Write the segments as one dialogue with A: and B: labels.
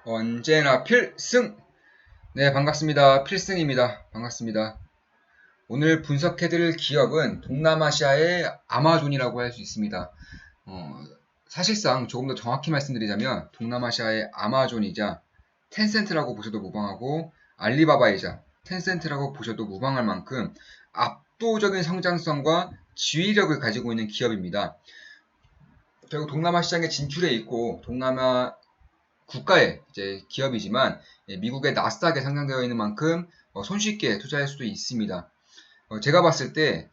A: 언제나 필승! 네, 반갑습니다. 필승입니다. 반갑습니다. 오늘 분석해드릴 기업은 동남아시아의 아마존이라고 할 수 있습니다. 사실상 조금 더 정확히 말씀드리자면 동남아시아의 아마존이자 텐센트라고 보셔도 무방하고 알리바바이자 텐센트라고 보셔도 무방할 만큼 압도적인 성장성과 지휘력을 가지고 있는 기업입니다. 결국 동남아 시장에 진출해 있고 동남아 국가의 이제 기업이지만 미국의 나스닥에 상장되어 있는 만큼 손쉽게 투자할 수도 있습니다. 제가 봤을 때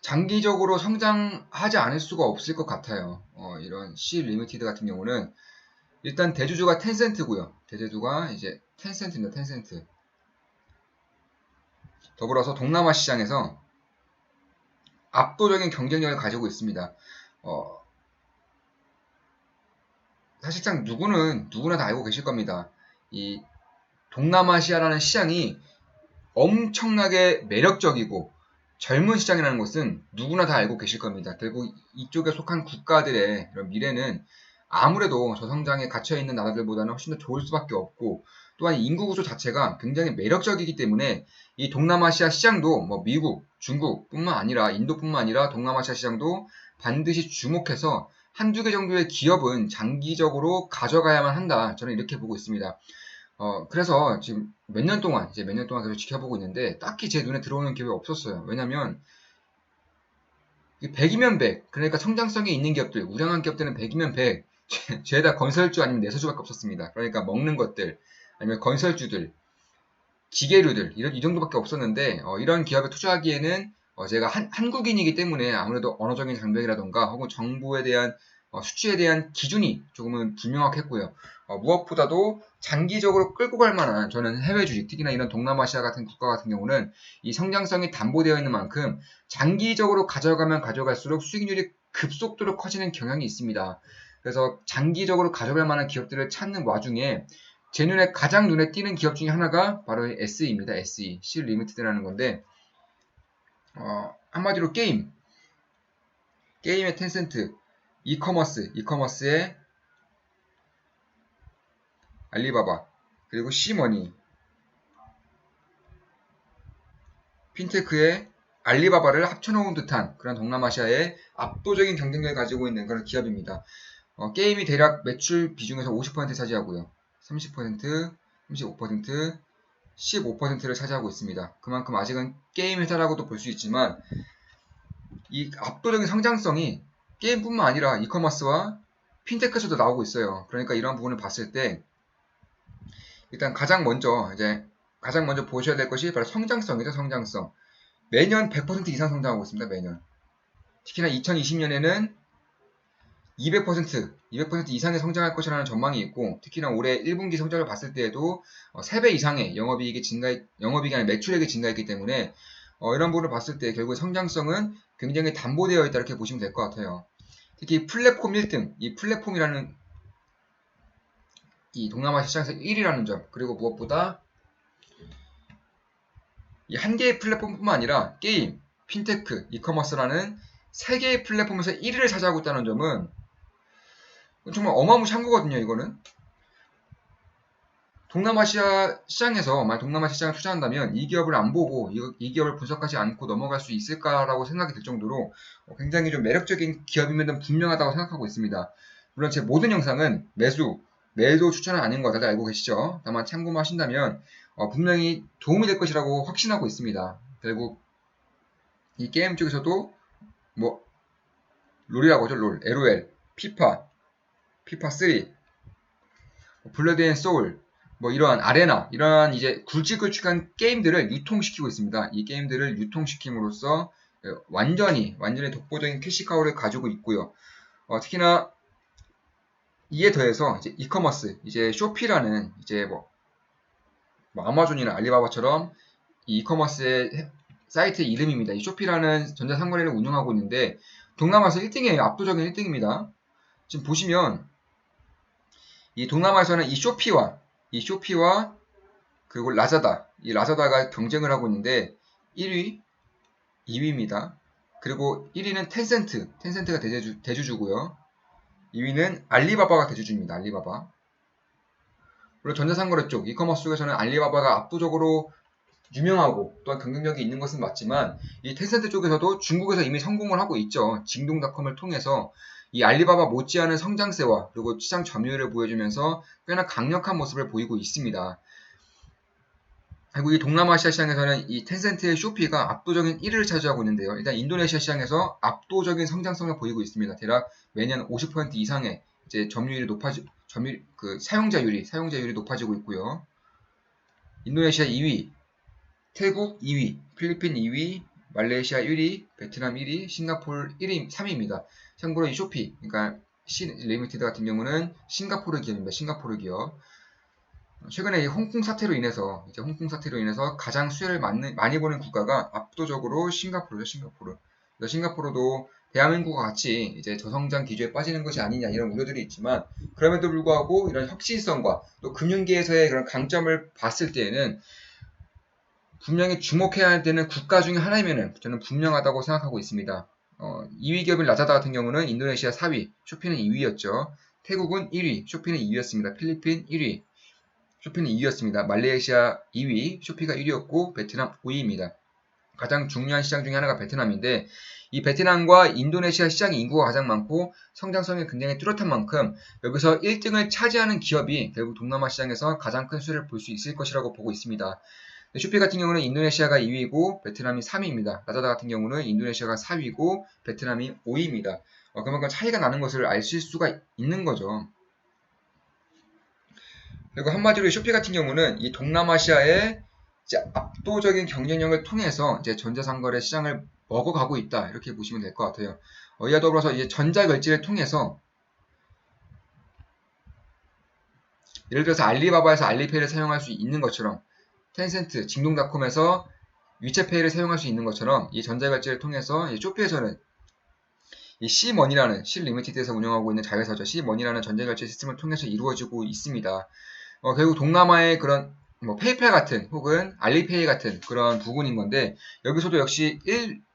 A: 장기적으로 성장하지 않을 수가 없을 것 같아요. 이런 C 리미티드 같은 경우는 일단 대주주가 텐센트고요. 대주주가 이제 텐센트입니다. 텐센트. 더불어서 동남아 시장에서 압도적인 경쟁력을 가지고 있습니다. 사실상 누구나 다 알고 계실 겁니다. 이 동남아시아라는 시장이 엄청나게 매력적이고 젊은 시장이라는 것은 누구나 다 알고 계실 겁니다. 결국 이쪽에 속한 국가들의 이런 미래는 아무래도 저성장에 갇혀있는 나라들보다는 훨씬 더 좋을 수밖에 없고, 또한 인구 구조 자체가 굉장히 매력적이기 때문에 이 동남아시아 시장도 뭐 미국, 중국뿐만 아니라 인도뿐만 아니라 동남아시아 시장도 반드시 주목해서 한두 개 정도의 기업은 장기적으로 가져가야만 한다. 저는 이렇게 보고 있습니다. 그래서 지금 몇 년 동안 계속 지켜보고 있는데, 딱히 제 눈에 들어오는 기업이 없었어요. 왜냐면, 100이면 100, 그러니까 성장성이 있는 기업들, 우량한 기업들은 100이면 100, 죄다 건설주 아니면 내수주밖에 없었습니다. 그러니까 먹는 것들, 아니면 건설주들, 기계류들, 이 정도밖에 없었는데, 이런 기업에 투자하기에는 제가 한국인이기 때문에 아무래도 언어적인 장벽이라던가 혹은 정부에 대한 수치에 대한 기준이 조금은 불명확했고요. 무엇보다도 장기적으로 끌고 갈 만한 저는 해외 주식, 특히나 이런 동남아시아 같은 국가 같은 경우는 이 성장성이 담보되어 있는 만큼 장기적으로 가져가면 가져갈수록 수익률이 급속도로 커지는 경향이 있습니다. 그래서 장기적으로 가져갈 만한 기업들을 찾는 와중에 제 눈에 가장 눈에 띄는 기업 중에 하나가 바로 SE입니다. SE, C 리미티드라는 건데, 한마디로 게임의 텐센트, 이커머스의 알리바바, 그리고 C머니, 핀테크의 알리바바를 합쳐놓은 듯한 그런 동남아시아의 압도적인 경쟁력을 가지고 있는 그런 기업입니다. 게임이 대략 매출 비중에서 50% 차지하고요. 30%, 35%, 15%를 차지하고 있습니다. 그만큼 아직은 게임 회사라고도 볼 수 있지만 이 압도적인 성장성이 게임뿐만 아니라 이커머스와 핀테크에서도 나오고 있어요. 그러니까 이런 부분을 봤을 때 일단 가장 먼저 보셔야 될 것이 바로 성장성이죠. 성장성. 매년 100% 이상 성장하고 있습니다. 매년. 특히나 2020년에는 200% 이상의 성장할 것이라는 전망이 있고, 특히나 올해 1분기 성적을 봤을 때에도 3배 이상의 영업이익이 아니라 매출액이 증가했기 때문에 이런 부분을 봤을 때 결국 성장성은 굉장히 담보되어 있다 이렇게 보시면 될 것 같아요. 특히 플랫폼 1등, 이 플랫폼이라는 이 동남아시아 시장에서 1위라는 점, 그리고 무엇보다 이 한 개의 플랫폼뿐만 아니라 게임, 핀테크, 이커머스라는 세 개의 플랫폼에서 1위를 차지하고 있다는 점은 정말 어마무시한 거거든요. 이거는 동남아시아 시장에서 만약 동남아시아 시장에 투자한다면 이 기업을 안 보고 이 기업을 분석하지 않고 넘어갈 수 있을까라고 생각이 들 정도로 굉장히 좀 매력적인 기업임에도 분명하다고 생각하고 있습니다. 물론 제 모든 영상은 매도 추천은 아닌 거 다들 알고 계시죠? 다만 참고만 하신다면 분명히 도움이 될 것이라고 확신하고 있습니다. 결국 이 게임 쪽에서도 뭐 롤이라고 하죠. 롤, LOL, 피파 3, 블러드 앤 소울, 뭐 이러한 아레나, 이러한 이제 굵직굵직한 게임들을 유통시키고 있습니다. 이 게임들을 유통시킴으로써 완전히 독보적인 캐시카우를 가지고 있고요. 특히나 이에 더해서 이제 이커머스, 이제 쇼피라는 이제 뭐 아마존이나 알리바바처럼 이 이커머스의 사이트 이름입니다. 이 쇼피라는 전자상거래를 운영하고 있는데 동남아에서 1등이에요. 압도적인 1등입니다. 지금 보시면 이 동남아에서는 이 쇼피와 그리고 라자다, 이 라자다가 경쟁을 하고 있는데 1위, 2위입니다. 그리고 1위는 텐센트가 대주주고요. 2위는 알리바바가 대주주입니다. 알리바바. 물론 전자상거래 쪽, 이커머스 쪽에서는 알리바바가 압도적으로 유명하고 또한 경쟁력이 있는 것은 맞지만 이 텐센트 쪽에서도 중국에서 이미 성공을 하고 있죠. 징동닷컴을 통해서 이 알리바바 못지않은 성장세와 그리고 시장 점유율을 보여주면서 꽤나 강력한 모습을 보이고 있습니다. 그리고 이 동남아시아 시장에서는 이 텐센트의 쇼피가 압도적인 1위를 차지하고 있는데요. 일단 인도네시아 시장에서 압도적인 성장성을 보이고 있습니다. 대략 매년 50% 이상의 이제 사용자율이 높아지고 있고요. 인도네시아 2위, 태국 2위, 필리핀 2위, 말레이시아 1위, 베트남 1위, 싱가포르 1위, 3위입니다. 참고로 이 쇼피, 그러니까 C 리미티드 같은 경우는 싱가포르 기업입니다. 싱가포르 기업. 최근에 이 홍콩 사태로 인해서 가장 수혜를 많이 보는 국가가 압도적으로 싱가포르죠. 싱가포르도 대한민국과 같이 이제 저성장 기조에 빠지는 것이 아니냐 이런 우려들이 있지만 그럼에도 불구하고 이런 혁신성과 또 금융계에서의 그런 강점을 봤을 때에는 분명히 주목해야 되는 국가 중에 하나이면은 저는 분명하다고 생각하고 있습니다. 2위 기업인 라자다 같은 경우는 인도네시아 4위, 쇼피는 2위였죠. 태국은 1위, 쇼피는 2위였습니다. 필리핀 1위, 쇼피는 2위였습니다. 말레이시아 2위, 쇼피가 1위였고 베트남 5위입니다. 가장 중요한 시장 중에 하나가 베트남인데 이 베트남과 인도네시아 시장의 인구가 가장 많고 성장성이 굉장히 뚜렷한 만큼 여기서 1등을 차지하는 기업이 결국 동남아 시장에서 가장 큰 수혜를 볼 수 있을 것이라고 보고 있습니다. 쇼피 같은 경우는 인도네시아가 2위고 베트남이 3위입니다. 라자다 같은 경우는 인도네시아가 4위고 베트남이 5위입니다. 그만큼 차이가 나는 것을 알 수가 있는 거죠. 그리고 한마디로 쇼피 같은 경우는 이 동남아시아의 이제 압도적인 경쟁력을 통해서 이제 전자상거래 시장을 먹어가고 있다 이렇게 보시면 될 것 같아요. 이와 더불어서 이제 전자결제를 통해서 예를 들어서 알리바바에서 알리페이를 사용할 수 있는 것처럼 텐센트, 징동닷컴에서 위챗페이를 사용할 수 있는 것처럼 이 전자결제를 통해서 쇼피에서는 이 C머니라는 C리미티드에서 운영하고 있는 자회사죠. C머니라는 전자결제 시스템을 통해서 이루어지고 있습니다. 결국 동남아의 그런 페이팔 같은 혹은 알리페이 같은 그런 부분인 건데 여기서도 역시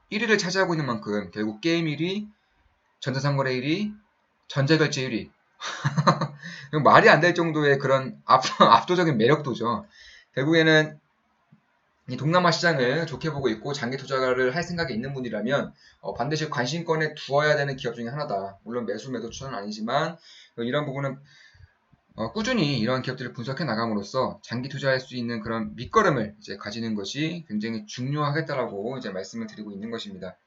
A: 1위를 차지하고 있는 만큼 결국 게임 1위, 전자상거래 1위, 전자결제 1위 말이 안 될 정도의 그런 압도적인 매력도죠. 결국에는 이 동남아 시장을 좋게 보고 있고 장기 투자를 할 생각이 있는 분이라면 반드시 관심권에 두어야 되는 기업 중에 하나다. 물론 매도 추천은 아니지만 이런 부분은 꾸준히 이런 기업들을 분석해 나감으로써 장기 투자할 수 있는 그런 밑거름을 이제 가지는 것이 굉장히 중요하겠다라고 이제 말씀을 드리고 있는 것입니다.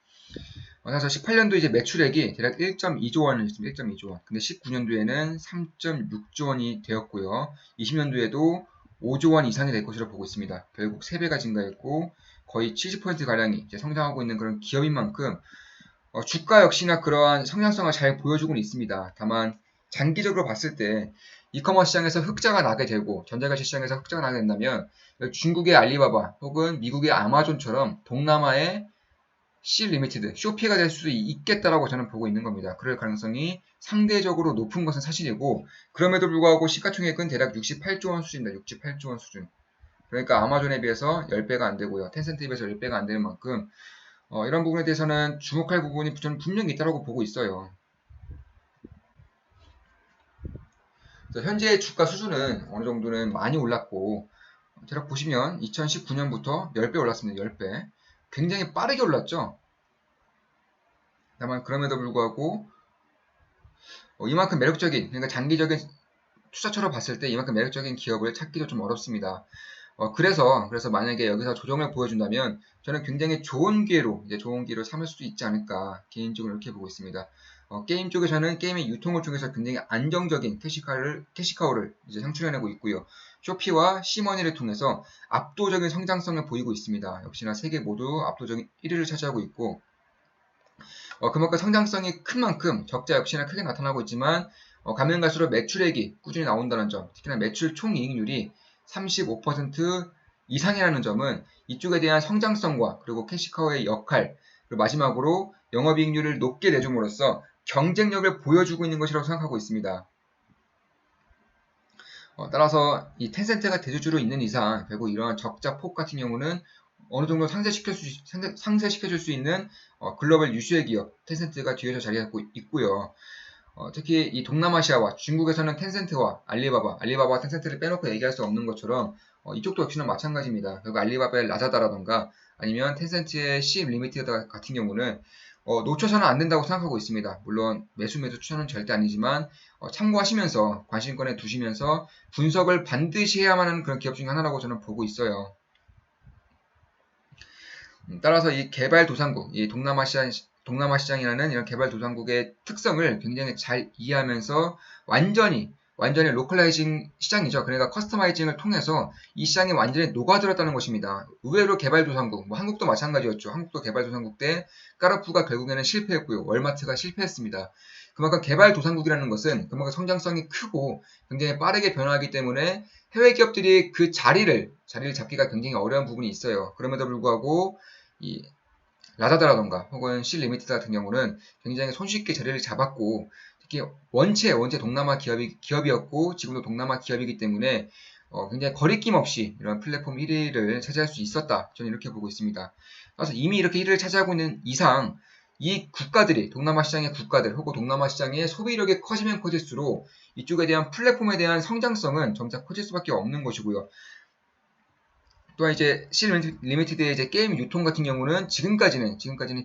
A: 그래서 18년도 이제 매출액이 대략 1.2조 원이었습니다. 1.2조 원. 근데 19년도에는 3.6조 원이 되었고요. 20년도에도 5조 원 이상이 될 것으로 보고 있습니다. 결국 3배가 증가했고 거의 70%가량이 이제 성장하고 있는 그런 기업인 만큼 주가 역시나 그러한 성장성을 잘 보여주고는 있습니다. 다만 장기적으로 봤을 때 이커머스 시장에서 흑자가 나게 되고 전자결제 시장에서 흑자가 나게 된다면 중국의 알리바바 혹은 미국의 아마존처럼 동남아의 C 리미티드, 쇼피가 될 수도 있겠다라고 저는 보고 있는 겁니다. 그럴 가능성이 상대적으로 높은 것은 사실이고 그럼에도 불구하고 시가총액은 대략 68조 원 수준입니다. 68조 원 수준. 그러니까 아마존에 비해서 10배가 안 되고요. 텐센트에 비해서 10배가 안 되는 만큼 이런 부분에 대해서는 주목할 부분이 저는 분명히 있다고 보고 있어요. 현재 주가 수준은 어느 정도는 많이 올랐고 대략 보시면 2019년부터 10배 올랐습니다. 10배. 굉장히 빠르게 올랐죠. 다만 그럼에도 불구하고 이만큼 매력적인 그러니까 장기적인 투자처로 봤을 때 이만큼 매력적인 기업을 찾기도 좀 어렵습니다. 그래서 만약에 여기서 조정을 보여준다면 저는 굉장히 좋은 기회로 삼을 수도 있지 않을까 개인적으로 이렇게 보고 있습니다. 게임 쪽에서는 게임의 유통을 통해서 굉장히 안정적인 캐시카우를 이제 창출해내고 있고요. 쇼피와 시머니를 통해서 압도적인 성장성을 보이고 있습니다. 역시나 세 개 모두 압도적인 1위를 차지하고 있고 그만큼 성장성이 큰 만큼 적자 역시나 크게 나타나고 있지만 가면 갈수록 매출액이 꾸준히 나온다는 점, 특히나 매출 총이익률이 35% 이상이라는 점은 이쪽에 대한 성장성과 그리고 캐시카우의 역할, 그리고 마지막으로 영업이익률을 높게 내줌으로써 경쟁력을 보여주고 있는 것이라고 생각하고 있습니다. 따라서 이 텐센트가 대주주로 있는 이상 결국 이러한 적자 폭 같은 경우는 어느 정도 상쇄시켜줄 수 있는 글로벌 유수의 기업 텐센트가 뒤에서 자리하고 있고요. 특히 이 동남아시아와 중국에서는 텐센트와 알리바바, 텐센트를 빼놓고 얘기할 수 없는 것처럼 이쪽도 역시나 마찬가지입니다. 그리고 알리바바의 라자다라던가 아니면 텐센트의 C 리미티드 같은 경우는 놓쳐서는 안 된다고 생각하고 있습니다. 물론 매수 추천은 절대 아니지만 참고하시면서 관심권에 두시면서 분석을 반드시 해야만 하는 그런 기업 중에 하나라고 저는 보고 있어요. 따라서 이 개발도상국, 이 동남아 시장이라는 이런 개발도상국의 특성을 굉장히 잘 이해하면서 완전히 로컬라이징 시장이죠. 그러니까 커스터마이징을 통해서 이 시장에 완전히 녹아들었다는 것입니다. 의외로 개발도상국, 뭐 한국도 마찬가지였죠. 한국도 개발도상국 때 까르푸가 결국에는 실패했고요. 월마트가 실패했습니다. 그만큼 개발도상국이라는 것은 그만큼 성장성이 크고 굉장히 빠르게 변화하기 때문에 해외 기업들이 그 자리를 잡기가 굉장히 어려운 부분이 있어요. 그럼에도 불구하고 이 라자다라던가 혹은 C 리미티드 같은 경우는 굉장히 손쉽게 자리를 잡았고 특히 원체 동남아 기업이었고 지금도 동남아 기업이기 때문에 굉장히 거리낌 없이 이런 플랫폼 1위를 차지할 수 있었다. 저는 이렇게 보고 있습니다. 그래서 이미 이렇게 1위를 차지하고 있는 이상 이 국가들이 동남아 시장의 국가들 혹은 동남아 시장의 소비력이 커지면 커질수록 이쪽에 대한 플랫폼에 대한 성장성은 점차 커질 수밖에 없는 것이고요. 또한 이제 C 리미티드의 이제 게임 유통 같은 경우는 지금까지는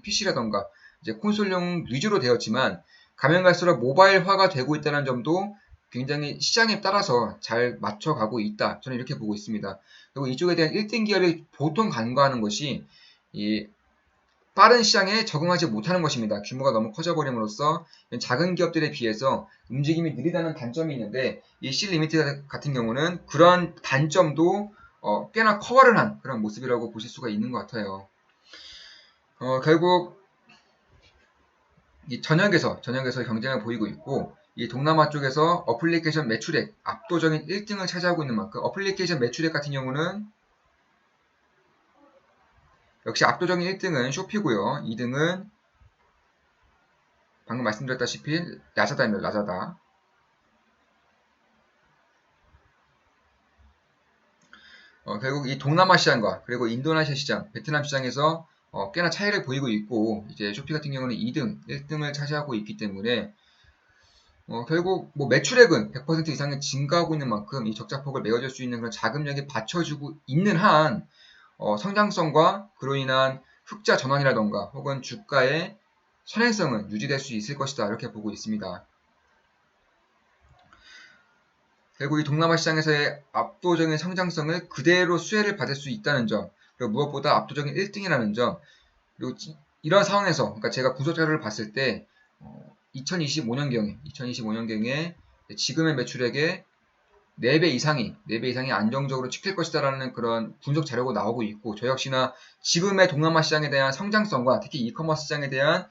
A: PC라던가 이제 콘솔용 위주로 되었지만 가면 갈수록 모바일화가 되고 있다는 점도 굉장히 시장에 따라서 잘 맞춰가고 있다. 저는 이렇게 보고 있습니다. 그리고 이쪽에 대한 1등 기업이 보통 간과하는 것이 이 빠른 시장에 적응하지 못하는 것입니다. 규모가 너무 커져버림으로써 작은 기업들에 비해서 움직임이 느리다는 단점이 있는데 이 C 리미티드 같은 경우는 그런 단점도 꽤나 커버를 한 그런 모습이라고 보실 수가 있는 것 같아요. 결국 이 전역에서 경쟁을 보이고 있고 이 동남아 쪽에서 어플리케이션 매출액 압도적인 1등을 차지하고 있는 만큼 어플리케이션 매출액 같은 경우는 역시 압도적인 1등은 쇼피고요. 2등은 방금 말씀드렸다시피 라자다입니다. 라자다. 결국 이 동남아 시장과 그리고 인도네시아 시장, 베트남 시장에서 꽤나 차이를 보이고 있고 이제 쇼피 같은 경우는 2등, 1등을 차지하고 있기 때문에 결국 뭐 매출액은 100% 이상의 증가하고 있는 만큼 이 적자폭을 메워줄 수 있는 그런 자금력이 받쳐주고 있는 한 성장성과 그로 인한 흑자 전환이라던가 혹은 주가의 선행성은 유지될 수 있을 것이다 이렇게 보고 있습니다. 결국 이 동남아 시장에서의 압도적인 성장성을 그대로 수혜를 받을 수 있다는 점, 그리고 무엇보다 압도적인 1등이라는 점, 그리고 이런 상황에서, 그러니까 제가 분석자료를 봤을 때 2025년경에 지금의 매출액의 4배 이상이 안정적으로 찍힐 것이다라는 그런 분석 자료가 나오고 있고, 저 역시나 지금의 동남아 시장에 대한 성장성과 특히 이커머스 시장에 대한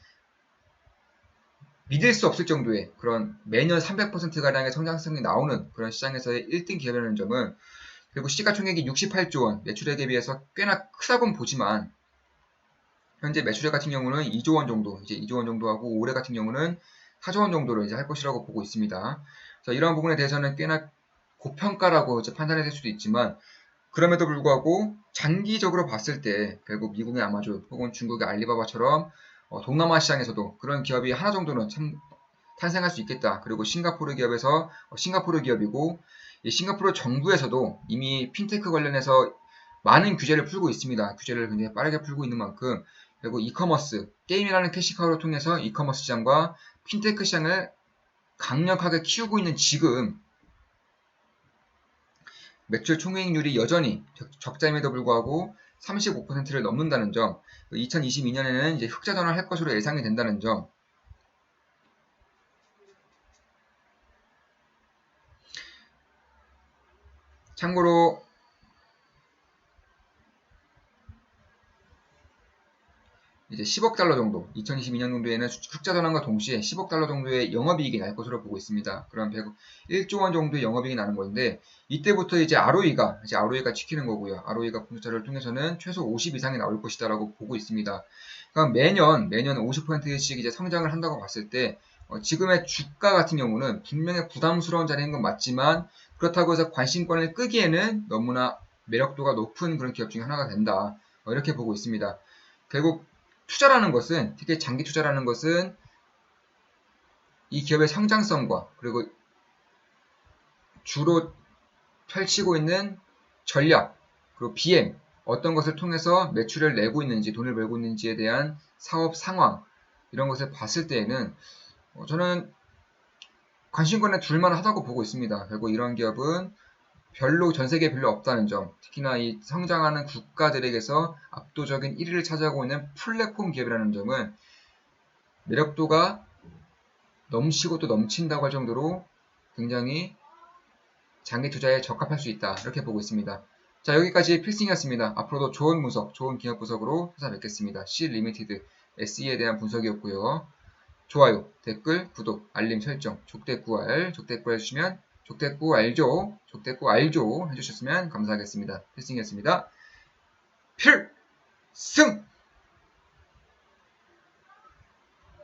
A: 믿을 수 없을 정도의 그런 매년 300%가량의 성장성이 나오는 그런 시장에서의 1등 기업이라는 점은 그리고 시가총액이 68조 원, 매출액에 비해서 꽤나 크다고는 보지만 현재 매출액 같은 경우는 2조 원 정도, 이제 2조 원 정도 하고 올해 같은 경우는 4조 원 정도로 이제 할 것이라고 보고 있습니다. 그래서 이러한 부분에 대해서는 꽤나 고평가라고 이제 판단이 될 수도 있지만 그럼에도 불구하고 장기적으로 봤을 때 결국 미국의 아마존 혹은 중국의 알리바바처럼 동남아 시장에서도 그런 기업이 하나 정도는 탄생할 수 있겠다. 그리고 싱가포르 기업에서 싱가포르 기업이고 이 싱가포르 정부에서도 이미 핀테크 관련해서 많은 규제를 풀고 있습니다. 규제를 굉장히 빠르게 풀고 있는 만큼 결국 이커머스 게임이라는 캐시카우를 통해서 이커머스 시장과 핀테크 시장을 강력하게 키우고 있는 지금 매출 총이익률이 여전히 적자임에도 불구하고 35%를 넘는다는 점, 2022년에는 이제 흑자 전환할 것으로 예상이 된다는 점, 참고로 이제 10억 달러 정도, 2022년 정도에는 흑자 전환과 동시에 10억 달러 정도의 영업이익이 날 것으로 보고 있습니다. 그럼 101조 원 정도의 영업이익이 나는 건데 이때부터 이제 ROE가 찍히는 거고요. ROE가 분석자를 통해서는 최소 50 이상이 나올 것이다라고 보고 있습니다. 그럼 매년 50%씩 이제 성장을 한다고 봤을 때 지금의 주가 같은 경우는 분명히 부담스러운 자리인 건 맞지만 그렇다고 해서 관심권을 끄기에는 너무나 매력도가 높은 그런 기업 중에 하나가 된다. 이렇게 보고 있습니다. 결국 투자라는 것은 특히 장기 투자라는 것은 이 기업의 성장성과 그리고 주로 펼치고 있는 전략, 그리고 BM, 어떤 것을 통해서 매출을 내고 있는지, 돈을 벌고 있는지에 대한 사업 상황, 이런 것을 봤을 때에는 저는 관심권에 둘만 하다고 보고 있습니다. 결국 이런 기업은 별로 전 세계에 별로 없다는 점, 특히나 이 성장하는 국가들에게서 압도적인 1위를 차지하고 있는 플랫폼 기업이라는 점은 매력도가 넘치고 또 넘친다고 할 정도로 굉장히 장기 투자에 적합할 수 있다. 이렇게 보고 있습니다. 자, 여기까지 필승이었습니다. 앞으로도 좋은 분석, 좋은 기업 분석으로 찾아뵙겠습니다. C 리미티드 SE에 대한 분석이었고요. 좋아요, 댓글, 구독, 알림 설정, 족대꾸알 해주시면 족대꾸 알죠 해주셨으면 감사하겠습니다. 필승이었습니다. 필승!